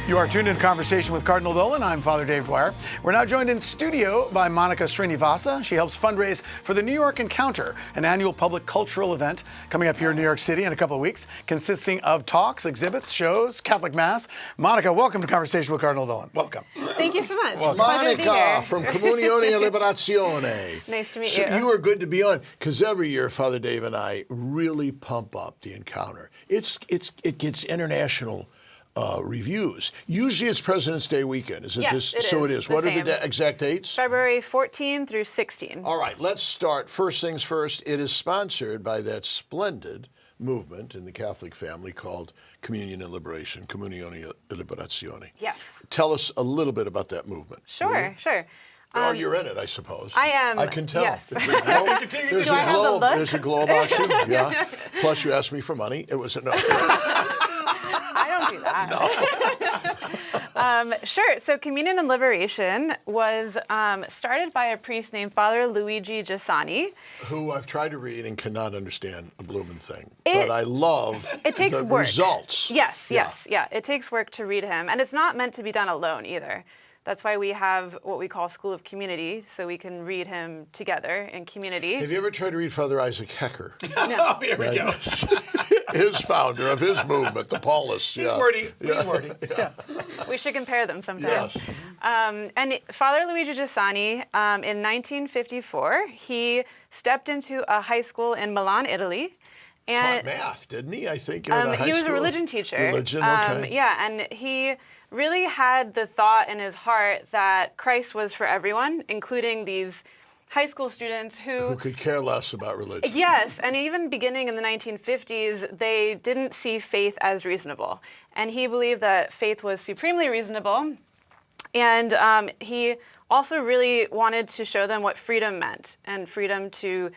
You are tuned in Conversation with Cardinal Dolan. I'm Father Dave Dwyer. We're now joined in studio by Monica Srinivasa. She helps fundraise for the New York Encounter, an annual public cultural event coming up here in New York City in a couple of weeks, consisting of talks, exhibits, shows, Catholic Mass. Monica, welcome to Conversation with Cardinal Dolan. Welcome. Thank you so much. Well, Monica from Comunione e Liberazione. Nice to meet you. You are good to be on, because every year Father Dave and I really pump up the Encounter. It gets international reviews. Usually it's President's Day weekend. Is it Yes, this? it So is it is. the What are same. the exact dates? February 14 through 16. All right, let's start. First things first, it is sponsored by that splendid movement in the Catholic family called Communion and Liberation, Comunione e Liberazione. Yes. Tell us a little bit about that movement. Sure. Oh, you're in it, I suppose. I am. I can tell. Yes. There's a glow, there's Do I have the look? There's a glow about you. Yeah. Plus, you asked me for money. It was a no. I don't do that. Sure. So Communion and Liberation was started by a priest named Father Luigi Giussani. Who I've tried to read and cannot understand a blooming thing. But I love It takes the work. results. Yes. It takes work to read him. And it's not meant to be done alone either. That's why we have what we call School of Community, so we can read him together in community. Have you ever tried to read Father Isaac Hecker? No. Here we go. His founder of his movement, the Paulists. He's wordy. He's wordy. Yeah. We should compare them sometime. Yes. And Father Luigi Giussani, in 1954, he stepped into a high school in Milan, Italy. Taught math, didn't he? I think in a high he was a school? religion teacher. Religion, okay. Yeah, and he really had the thought in his heart that Christ was for everyone, including these high school students Who could care less about religion. Yes, and even beginning in the 1950s, they didn't see faith as reasonable. And he believed that faith was supremely reasonable. And he also really wanted to show them what freedom meant, and freedom to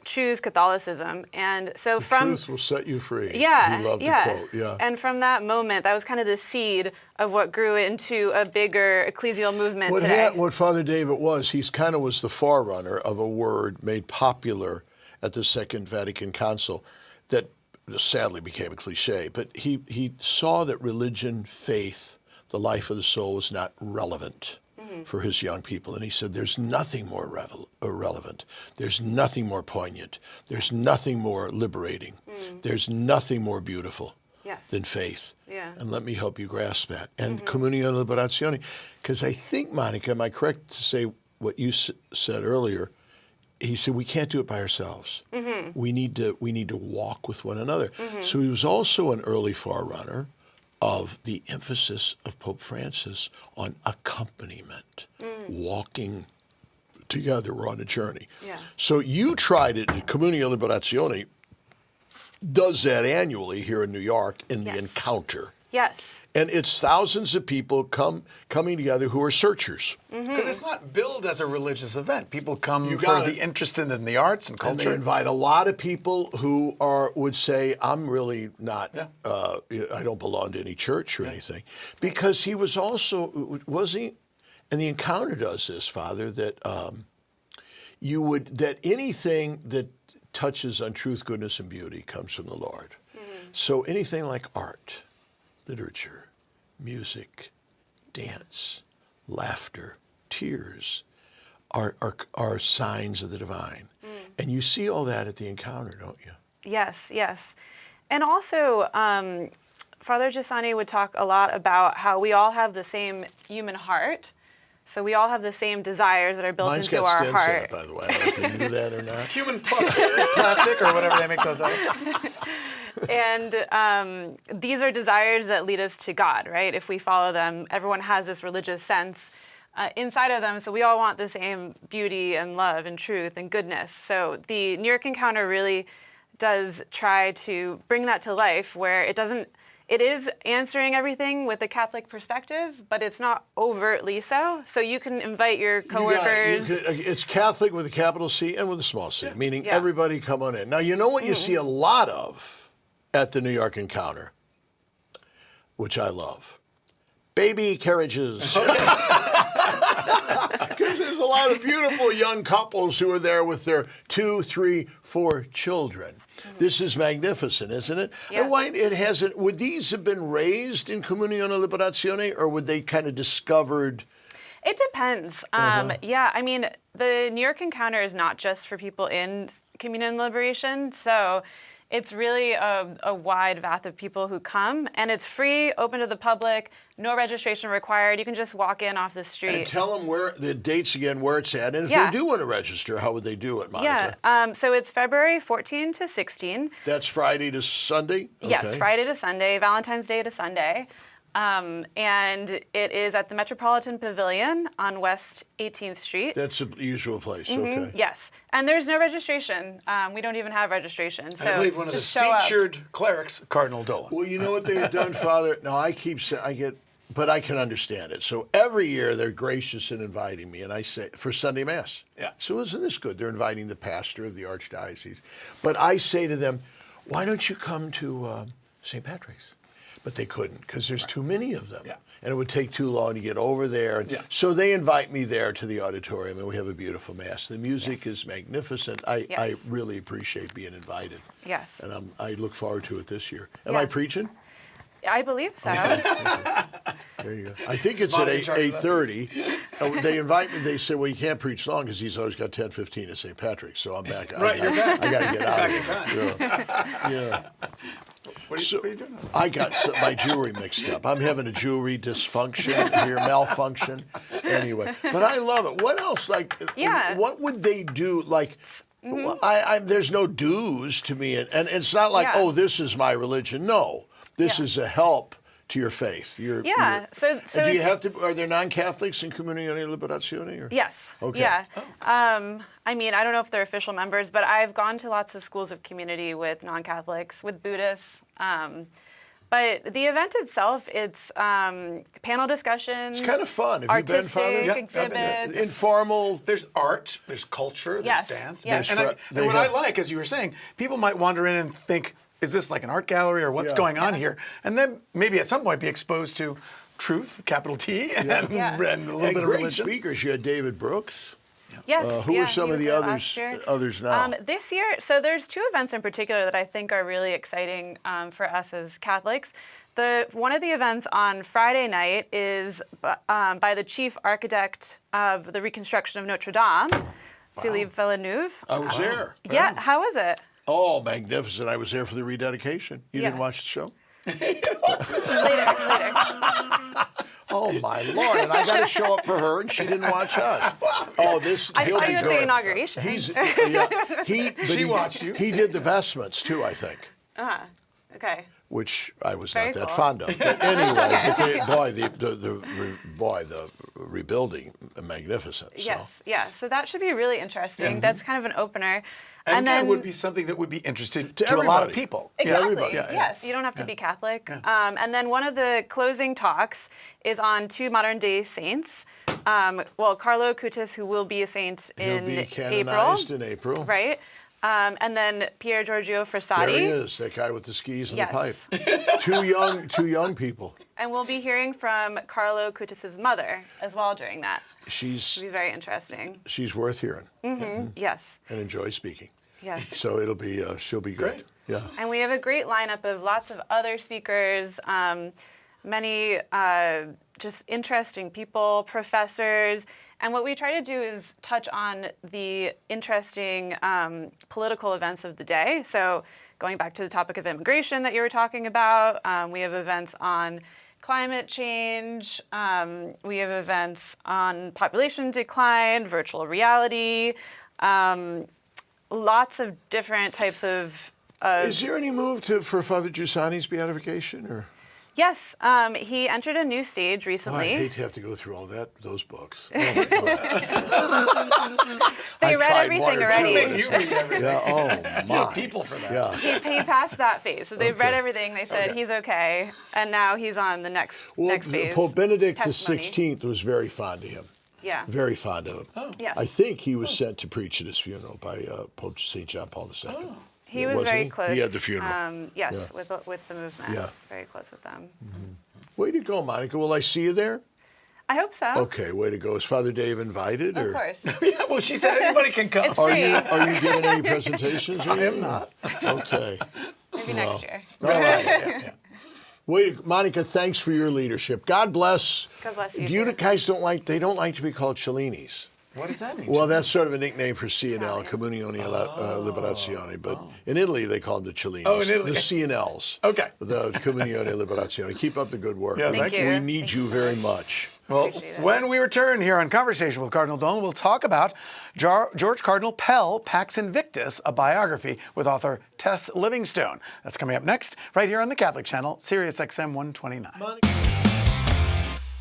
choose Catholicism. And so The truth will set you free. Yeah, You love yeah. to quote, yeah. And from that moment, that was kind of the seed of what grew into a bigger ecclesial movement today. What Father David was, he's kind of was the forerunner of a word made popular at the Second Vatican Council that sadly became a cliche, but he saw that religion, faith, the life of the soul was not relevant for his young people. And he said, there's nothing more relevant. There's nothing more poignant. There's nothing more liberating. There's nothing more beautiful than faith. Yeah. And let me help you grasp that. And Comunione e Liberazione, because I think, Monica, am I correct to say what you said earlier? He said, we can't do it by ourselves. We need to walk with one another. So he was also an early forerunner of the emphasis of Pope Francis on accompaniment, walking together. We're on a journey. Yeah. So you tried it. Comunione e Liberazione does that annually here in New York in the Encounter. Yes. And it's thousands of people coming together who are searchers. Because it's not billed as a religious event. People come You for got the it. interest in the arts and And they culture. invite a lot of people who would say, I'm really not, I don't belong to any church or anything. Because he was also, and the Encounter does this, Father, that that anything that touches on truth, goodness, and beauty comes from the Lord. So anything like art, literature, music, dance, laughter, tears are signs of the divine. And you see all that at the Encounter, don't you? Yes. And also, Father Giussani would talk a lot about how we all have the same human heart. So we all have the same desires that are built Mine's into got our stents heart. in it, by the way. I don't know if you knew that or not. Human plus plastic or whatever they make those out of. And these are desires that lead us to God, right? If we follow them, everyone has this religious sense inside of them. So we all want the same beauty and love and truth and goodness. So the New York Encounter really does try to bring that to life, where it is answering everything with a Catholic perspective, but it's not overtly so. So you can invite your coworkers. It's Catholic with a capital C and with a small c, meaning Yeah. everybody come on in. Now, you know what you see a lot of at the New York Encounter, which I love, baby carriages. Because there's a lot of beautiful young couples who are there with their 2, 3, 4 children. This is magnificent, isn't it? Yeah. And why it hasn't? Would these have been raised in Comunione Liberazione, or would they kind of discovered? It depends. Yeah, I mean, the New York Encounter is not just for people in Communion Liberation, so it's really a wide vast of people who come, and it's free, open to the public, no registration required. You can just walk in off the street. And tell them where the dates again, where it's at, and if Yeah. they do want to register, how would they do it, Monica? Yeah, so it's February 14 to 16. That's Friday to Sunday? Yes, Okay. Friday to Sunday, Valentine's Day to Sunday. And it is at the Metropolitan Pavilion on West 18th Street. That's the usual place, okay. Yes, and there's no registration. We don't even have registration. So I believe one of the just show up. featured clerics, Cardinal Dolan. Well, you know what they've done, Father? No, I keep saying, but I can understand it. So every year they're gracious in inviting me, and I say, for Sunday Mass. Yeah. So isn't this good? They're inviting the pastor of the Archdiocese. But I say to them, why don't you come to St. Patrick's? But they couldn't because there's too many of them. Yeah. And it would take too long to get over there. And Yeah. so they invite me there to the auditorium, and we have a beautiful Mass. The music is magnificent. I Yes. really appreciate being invited. Yes. And I look forward to it this year. Am Yeah. I preaching? I believe so. There you go. I think it's at Monty charged 8:30. They invite me. They say, "Well, you can't preach long because he's always got 10:15 at St. Patrick's." So I'm back. Right, you're back. I got to get out. Back in of here. time. Yeah. What are you doing? I got my jewelry mixed up. I'm having a jewelry dysfunction here, malfunction. Anyway, but I love it. What else? Like, Yeah. what would they do? Like, there's no dues to me, and it's not like, Yeah. oh, this is my religion. No, this Yeah. is a help to your faith. Yeah, so do you it's- have to? Are there non-Catholics in Comunione Liberazione? Or? Yes. Okay. Yeah. I mean, I don't know if they're official members, but I've gone to lots of schools of community with non-Catholics, with Buddhists. But the event itself, it's panel discussions. It's kind of fun. Have you been, Father? artistic Yeah, exhibits. informal. There's art, there's culture, there's Yes, dance. yes. And, They what I have- like, as you were saying, people might wander in and think, is this like an art gallery or what's Yeah. going on here? And then maybe at some point be exposed to truth, capital T, and, Yeah. and a little And bit of great religion. speakers. You had David Brooks. Yes. Who yeah, are some he of was the there others? last year. Others now. This year, so there's two events in particular that I think are really exciting for us as Catholics. One of the events on Friday night is by the chief architect of the reconstruction of Notre Dame, Philippe Villeneuve. I was there. Yeah, how was it? Oh, magnificent. I was there for the rededication. You Yeah. didn't watch the show? Later. Oh, my Lord. And I got to show up for her, and she didn't watch us. Oh, this. I he'll saw be you at good. the inauguration. She watched you. He did the vestments, too, I think. Okay. Which I was Very not that cool. fond of. But anyway, the rebuilding, magnificent. So. Yes, yeah. So that should be really interesting. That's kind of an opener. And that then would be something that would be interesting to a lot everybody. of people. Exactly. everybody. Yeah, yeah. Yes, you don't have to be Catholic. And then one of the closing talks is on two modern day saints. Carlo Acutis, who will be a saint He'll in be April. canonized in April. Right. And then Pier Giorgio Frassati. There he is, that guy with the skis and Yes. the pipe. Two young people. And we'll be hearing from Carlo Acutis' mother as well during that. She's It'll be very interesting. worth hearing Yes. and enjoy speaking. Yes. So it'll be she'll be good. Great. Yeah. And we have a great lineup of lots of other speakers, many just interesting people, professors. And what we try to do is touch on the interesting political events of the day. So going back to the topic of immigration that you were talking about, we have events on climate change. We have events on population decline, virtual reality, lots of different types of Is there any move for Father Giussani's beatification, or? Yes, he entered a new stage Oh, I recently. hate to have to go through all those books. Oh my God. They I read tried everything one or two, already. and it's like- Yeah. Oh my. People for that. Yeah. He passed that phase. So they've read Okay. everything. They said Okay. he's okay, and now he's on the next phase. Pope Benedict testimony. XVI was very fond of him. Yeah. Very fond of him. Yes. I think he was sent to preach at his funeral by Pope St. John Paul II. He was Wasn't very he? close. He had the funeral. Yes, Yeah. with the movement. Yeah. Very close with them. Way to go, Monica. Will I see you there? I hope so. Okay, way to go. Is Father Dave invited? Of course. Yeah, well, she said anybody can come. It's free. Are you giving any presentations? I am not. Okay. Maybe next year. All right. Yeah. Monica, thanks for your leadership. God bless. God bless you. You guys don't like to be called Cellinis. What does that mean? Well, that's sort of a nickname for C&L, Comunione Liberazione, but in Italy they call them the Cellinis. Oh, in Italy. The C&Ls. Okay. The Comunione Liberazione. Keep up the good work. Yeah, Thank you. We need you very much. Well, Appreciate it. when we return here on Conversation with Cardinal Dolan, we'll talk about George Cardinal Pell, Pax Invictus, a biography with author Tess Livingstone. That's coming up next, right here on the Catholic Channel, Sirius XM 129.